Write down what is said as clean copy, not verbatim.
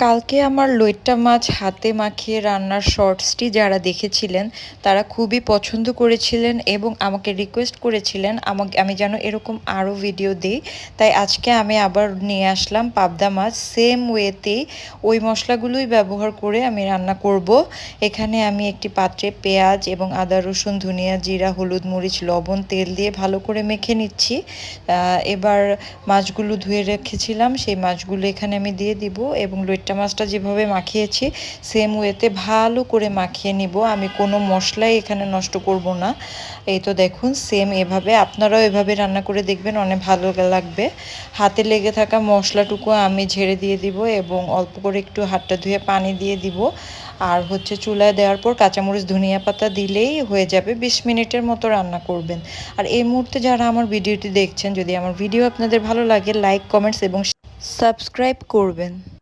কালকে আমার লইট্টা মাছ হাতে মাখিয়ে রান্নার শর্টসটি যারা দেখেছিলেন তারা খুবই পছন্দ করেছিলেন এবং আমাকে রিকোয়েস্ট করেছিলেন আমি যেন এরকম আরও ভিডিও দিই। তাই আজকে আমি আবার নিয়ে আসলাম পাবদা মাছ সেম ওয়েতেই ওই মশলাগুলোই ব্যবহার করে আমি রান্না করব। এখানে আমি একটি পাত্রে পেঁয়াজ এবং আদা রসুন ধনিয়া জিরা হলুদ মরিচ লবণ তেল দিয়ে ভালো করে মেখে নিচ্ছি। এবার মাছগুলো ধুয়ে রেখেছিলাম সেই মাছগুলো এখানে আমি দিয়ে দিব এবং লইট্টা মাছটা যেভাবে মাখিয়েছি সেম ওয়েতে ভালো করে মাখিয়ে নিব। আমি কোনো মশলাই এখানে নষ্ট করব না। এই তো দেখুন সেম এভাবে আপনারাও এভাবে রান্না করে দেখবেন, অনেক ভালো লাগবে। হাতে লেগে থাকা মশলাটুকু আমি ঝেড়ে দিয়ে দিব এবং অল্প করে একটু হাতটা ধুয়ে পানি দিয়ে দিব। আর হচ্ছে চুলায় দেওয়ার পর কাঁচামরিচ ধনিয়া পাতা দিলেই হয়ে যাবে। 20 মিনিটের মতো রান্না করবেন। আর এই মুহূর্তে যারা আমার ভিডিওটি দেখছেন, যদি আমার ভিডিও আপনাদের ভালো লাগে লাইক কমেন্টস এবং সাবস্ক্রাইব করবেন।